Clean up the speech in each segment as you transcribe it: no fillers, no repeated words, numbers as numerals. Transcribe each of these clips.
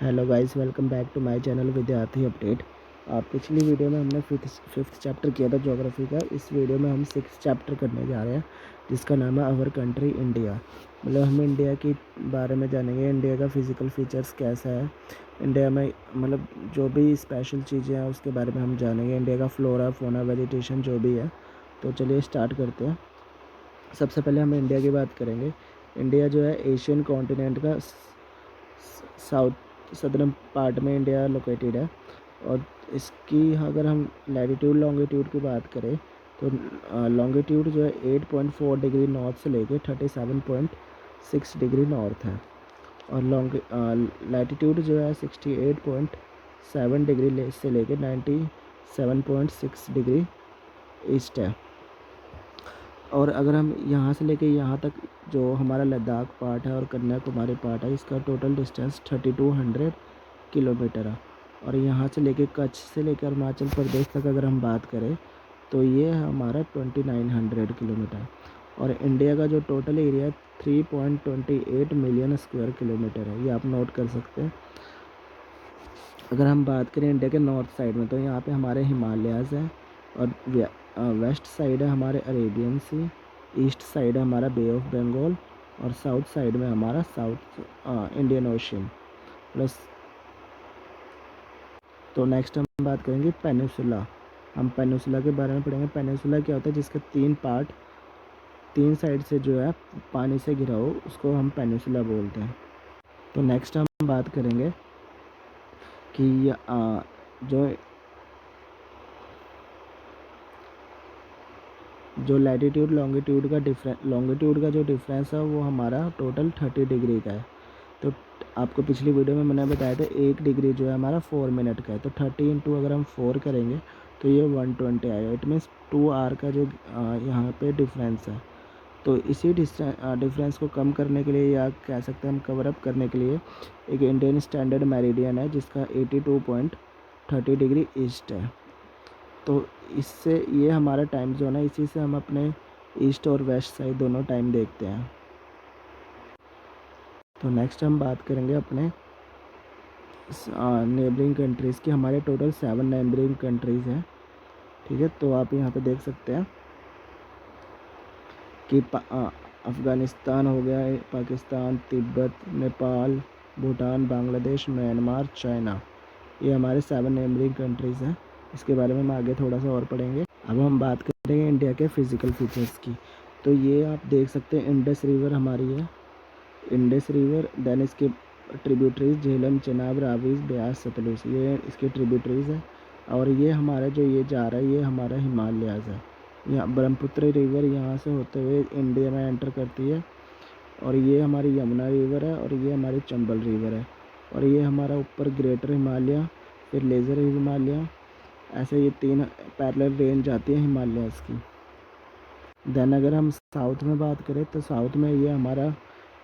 Hello guys, welcome back to my channel Vidyarthi update. पिछली video में हमने फिफ्थ चैप्टर किया था ज्योग्राफी का। इस वीडियो में हम सिक्स चैप्टर करने जा रहे हैं जिसका नाम है आवर कंट्री इंडिया। मतलब हम इंडिया के बारे में जानेंगे, इंडिया का फिज़िकल फीचर्स कैसा है, इंडिया में मतलब जो भी स्पेशल चीज़ें हैं उसके बारे में हम जानेंगे, इंडिया का फ्लोरा फोना वेजिटेशन जो भी है। तो चलिए स्टार्ट करते हैं। सबसे पहले हम इंडिया की बात करेंगे। इंडिया जो है एशियन कॉन्टिनेंट का साउथ सदर्न पार्ट में इंडिया लोकेटेड है। और इसकी अगर हम लैटिट्यूड लॉन्गिट्यूड की बात करें तो लॉन्गिट्यूड जो है 8.4 डिग्री नॉर्थ से लेके 37.6 डिग्री नॉर्थ है। और लैटिट्यूड जो है 68.7 डिग्री से लेके 97.6 डिग्री ईस्ट है। और अगर हम यहाँ से लेके यहाँ तक जो हमारा लद्दाख पार्ट है और कन्याकुमारी पार्ट है, इसका टोटल डिस्टेंस 3200 किलोमीटर है। और यहाँ से लेके कच्छ से लेकर अरुणाचल प्रदेश तक अगर हम बात करें तो ये है हमारा 2900 किलोमीटर। और इंडिया का जो टोटल एरिया है 3.28 मिलियन स्क्वायर किलोमीटर है, ये आप नोट कर सकते हैं। अगर हम बात करें इंडिया के नॉर्थ साइड में तो यहाँ पे हमारे हिमालयाज़ हैं, और वेस्ट साइड है हमारे अरेबियन सी, ईस्ट साइड है हमारा बे ऑफ बंगाल, और साउथ साइड में हमारा साउथ इंडियन ओशन प्लस। तो नेक्स्ट हम बात करेंगे पेनिनसुला। हम पेनिनसुला के बारे में पढ़ेंगे। पेनिनसुला क्या होता है, जिसके तीन पार्ट, तीन साइड से जो है पानी से घिरा हो, उसको हम पेनिनसुला बोलते हैं। तो नेक्स्ट हम बात करेंगे कि जो लैटिट्यूड लॉन्गिट्यूड का जो डिफरेंस है वो हमारा टोटल 30 डिग्री का है। तो आपको पिछली वीडियो में मैंने बताया था 1 डिग्री जो है हमारा 4 मिनट का है। तो 30 इंटू अगर हम 4 करेंगे तो ये 120 आएगा। इट मीन्स 2 आवर का जो यहाँ पे डिफरेंस है। तो इसी डिफरेंस को कम करने के लिए, या कह सकते हैं हम कवर अप करने के लिए, एक इंडियन स्टैंडर्ड मेरिडियन है जिसका 82.30 डिग्री ईस्ट है। तो इससे ये हमारा टाइम जोन है, इसी से हम अपने ईस्ट और वेस्ट साइड दोनों टाइम देखते हैं। तो नेक्स्ट हम बात करेंगे अपने नेबरिंग कंट्रीज़ की। हमारे टोटल 7 नेबरिंग कंट्रीज़ हैं, ठीक है। तो आप यहाँ पे देख सकते हैं कि अफ़गानिस्तान हो गया, पाकिस्तान, तिब्बत, नेपाल, भूटान, बांग्लादेश, म्यांमार, चाइना, ये हमारे 7 नेबरिंग कंट्रीज़ हैं। इसके बारे में हम आगे थोड़ा सा और पढ़ेंगे। अब हम बात करेंगे इंडिया के फ़िज़िकल फीचर्स की। तो ये आप देख सकते हैं इंडस रिवर हमारी है, इंडस रिवर, देन इसके ट्रिब्यूटरीज झेलम, चेनाब, रावी, ब्यास, सतलुज, ये इसके ट्रिब्यूटरीज है। और ये हमारा जो ये जा रहा है ये हमारा हिमालयाज़ है। यहाँ ब्रह्मपुत्र रिवर यहाँ से होते हुए इंडिया में एंटर करती है। और ये हमारी यमुना रिवर है, और ये हमारी चंबल रिवर है। और ये हमारा ऊपर ग्रेटर हिमालय, फिर लेज़र हिमालय, ऐसे ये 3 पैरेलल रेंज आती है हिमालयाज़ की। देन अगर हम साउथ में बात करें तो साउथ में ये हमारा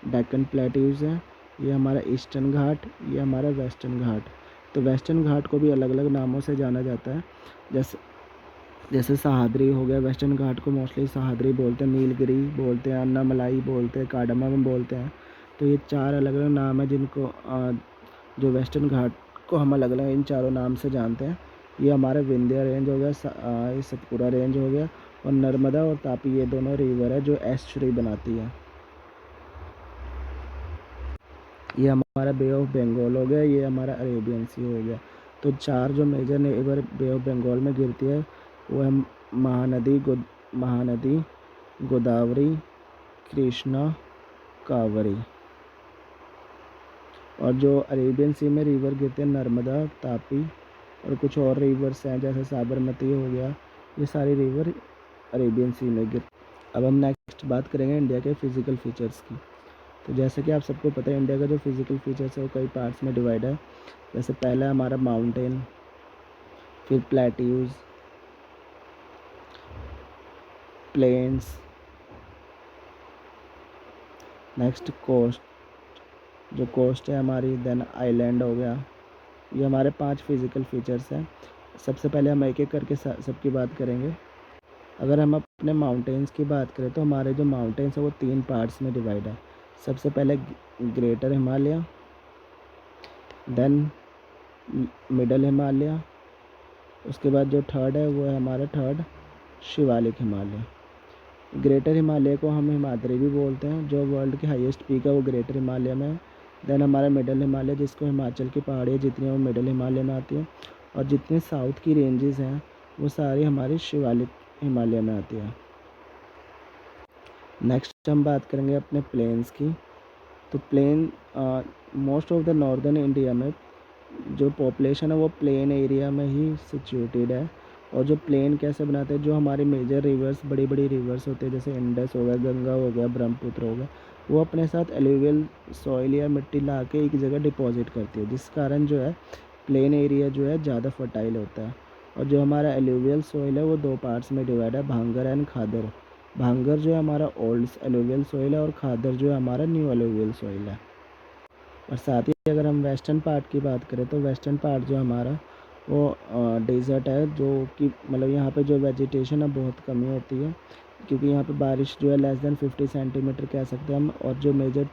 डेक्कन प्लेट्यूज़ है, ये हमारा ईस्टर्न घाट, ये हमारा वेस्टर्न घाट। तो वेस्टर्न घाट को भी अलग अलग नामों से जाना जाता है, जैसे सह्याद्री हो गया। वेस्टर्न घाट को मोस्टली सह्याद्री बोलते हैं, नीलगिरी बोलते हैं, अन्नामलाई बोलते हैं, कार्डमम बोलते हैं। तो ये 4 अलग अलग नाम है जिनको जो वेस्टर्न घाट को हम अलग अलग इन चारों नाम से जानते हैं। ये हमारा विंध्य रेंज हो गया, ये सतपुरा रेंज हो गया, और नर्मदा और तापी ये दोनों रिवर है जो एस्चुरी बनाती है। ये हमारा बे ऑफ बंगाल हो गया, ये हमारा अरेबियन सी हो गया। तो 4 जो major river Bay of Bengal में गिरती है वो है महानदी, गोदावरी, कृष्णा, कावेरी। और जो अरेबियन सी में रिवर गिरते हैं नर्मदा, तापी, और कुछ और रिवर्स हैं जैसे साबरमती हो गया, ये सारी रिवर अरेबियन सी में गिर। अब हम नेक्स्ट बात करेंगे इंडिया के फ़िज़िकल फीचर्स की। तो जैसे कि आप सबको पता है इंडिया का जो फिज़िकल फीचर्स है वो कई पार्ट्स में डिवाइड है। जैसे पहला हमारा माउंटेन, फिर प्लेट्यूज़, प्लेन्स, नेक्स्ट कोस्ट, जो कोस्ट है हमारी, देन आइलैंड हो गया। ये हमारे 5 फिज़िकल फीचर्स हैं। सबसे पहले हम एक एक करके सबकी बात करेंगे। अगर हम अपने माउंटेन्स की बात करें तो हमारे जो माउंटेन्स हैं वो 3 पार्ट्स में डिवाइड है। सबसे पहले greater Himalaya, then middle Himalaya, उसके बाद जो थर्ड है वो है हमारा थर्ड शिवालिक हिमालय। ग्रेटर हिमालय को हम हिमाद्री भी बोलते हैं, जो वर्ल्ड की हाईएस्ट पीक है वो ग्रेटर हिमालय में है। देन हमारा मिडल हिमालय, जिसको हिमाचल की पहाड़ियाँ जितनी हैं वो मिडल हिमालय में आती हैं, और जितनी साउथ की रेंजेस हैं वो सारी हमारी शिवालिक हिमालय में आती है। नेक्स्ट हम बात करेंगे अपने प्लेन्स की। तो plain most of the northern India में जो पॉपुलेशन है वो प्लेन एरिया में ही सिचुएटेड है। और जो प्लेन कैसे बनाते हैं, जो हमारे मेजर रिवर्स, बड़ी बड़ी रिवर्स होते हैं, जैसे इंडस हो गया, गंगा हो गया, ब्रह्मपुत्र हो गया, वो अपने साथ एलुवियल सॉइल या मिट्टी ला के एक जगह डिपॉजिट करती है, जिस कारण जो है प्लेन एरिया जो है ज़्यादा फर्टाइल होता है। और जो हमारा एलुवियल सॉइल है वो दो पार्ट्स में डिवाइड है, भांगर एंड खादर। भांगर जो है हमारा ओल्ड एलुवियल सॉइल है, और खादर जो है हमारा न्यू एलुवियल सॉइल है। और साथ ही अगर हम वेस्टर्न पार्ट की बात करें तो वेस्टर्न पार्ट जो हमारा वो डेजर्ट है, जो कि मतलब यहाँ पे जो वेजिटेशन है बहुत कमी होती है, क्योंकि यहाँ पे बारिश जो है लेस देन 50 सेंटीमीटर कह सकते हैं हम। और जो मेजर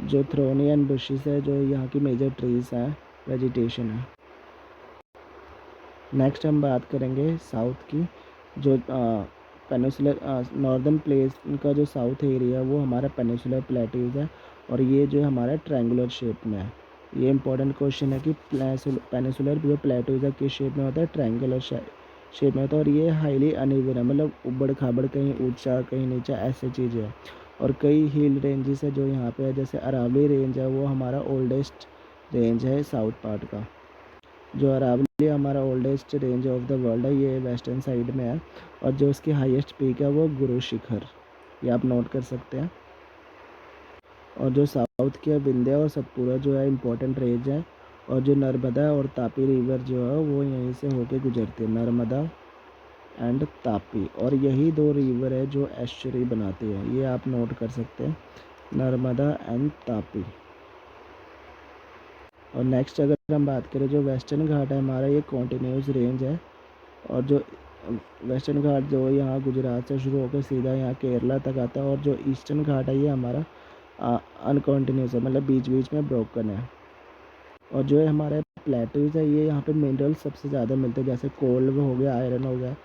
जो थ्रोनी एंड बुशेस है, जो यहाँ की मेजर ट्रीज़ हैं, वेजिटेशन है। नेक्स्ट हम बात करेंगे साउथ की। जो पेनिसुलर नॉर्दर्न प्लेस का जो साउथ एरिया है वो हमारा पेनिसुलर प्लेट्यूज है, और ये जो हमारा ट्रायंगुलर शेप में है। ये इंपॉर्टेंट क्वेश्चन है कि पेनिसुलर जो प्लेट्यूज है किस शेप में होता है, ट्रायंगुलर शेप में होता है। और ये हाईली अनइवन है, मतलब उबड़ खाबड़, कहीं ऊंचा कहीं नीचा, ऐसी चीज़ है। और कई हिल रेंजेस है जो यहाँ पे है, जैसे अरावली रेंज है वो हमारा ओल्डेस्ट रेंज है साउथ पार्ट का। जो अरावली हमारा oldest range of the world है, ये वेस्टर्न साइड में है। और जो इसकी हाईएस्ट पीक है वो गुरु शिखर, ये आप नोट कर सकते हैं। और जो साउथ की विंध्या और सतपुरा जो है इम्पोर्टेंट रेंज है। और जो नर्मदा और तापी रिवर जो है वो यहीं से होके गुजरती है, नर्मदा एंड तापी। और यही दो रिवर है जो एस्चुरी बनाती है, ये आप नोट कर सकते हैं, नर्मदा एंड तापी। और नेक्स्ट अगर हम बात करें, जो वेस्टर्न घाट है हमारा, ये कॉन्टिन्यूस रेंज है। और जो वेस्टर्न घाट जो यहाँ गुजरात से शुरू होकर सीधा यहाँ केरला तक आता है। और जो ईस्टर्न घाट है ये हमारा अनकॉन्टिन्यूस है, मतलब बीच बीच में ब्रोकन है। और जो है हमारे प्लेटूज है, ये यहाँ पे मिनरल सबसे ज़्यादा मिलते हैं, जैसे कोल हो गया, आयरन हो गया।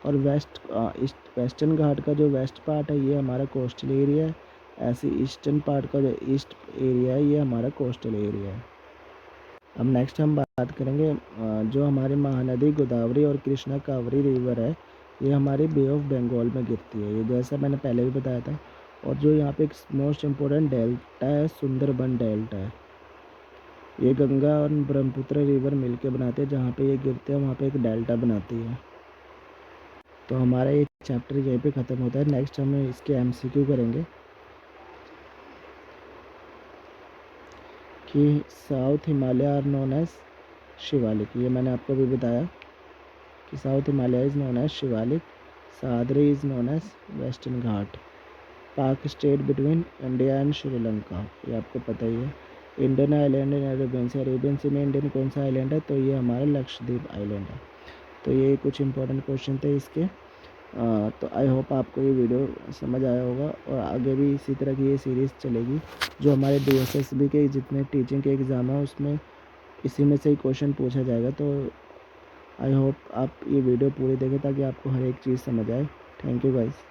और वेस्टर्न घाट का जो वेस्ट पार्ट है ये हमारा कोस्टल एरिया है। ऐसे ईस्टर्न पार्ट का जो ईस्ट एरिया है ये हमारा कोस्टल एरिया है। अब नेक्स्ट हम बात करेंगे जो हमारी महानदी गोदावरी और कृष्णा कावेरी रिवर है, ये हमारी बे ऑफ बंगाल में गिरती है, ये जैसा मैंने पहले भी बताया था। और जो यहाँ पे एक मोस्ट इम्पोर्टेंट डेल्टा है, सुंदरबन डेल्टा है। ये गंगा और ब्रह्मपुत्र रिवर मिलके बनाते हैं, जहाँ पे ये गिरते हैं वहाँ पे एक डेल्टा बनाती है। तो हमारा ये चैप्टर यहीं पे ख़त्म होता है। नेक्स्ट हम इसके MCQ करेंगे कि south Himalaya are known as Shivalik. ये मैंने आपको भी बताया कि south Himalaya is known as Shivalik, Sahyadri is known as western ghat, Palk strait between India and Sri, ये आपको पता ही है। Indian island in Arabian sea, Arabian sea में इंडियन कौन सा आइलैंड है, तो ये हमारा लक्षद्वीप आइलैंड है। तो ये कुछ इंपॉर्टेंट क्वेश्चन थे इसके। तो आई होप आपको ये वीडियो समझ आया होगा, और आगे भी इसी तरह की ये सीरीज़ चलेगी। जो हमारे DSSB के जितने टीचिंग के एग्ज़ाम हैं उसमें इसी में से ही क्वेश्चन पूछा जाएगा। तो आई होप आप ये वीडियो पूरी देखें ताकि आपको हर एक चीज़ समझ आए। Thank you guys.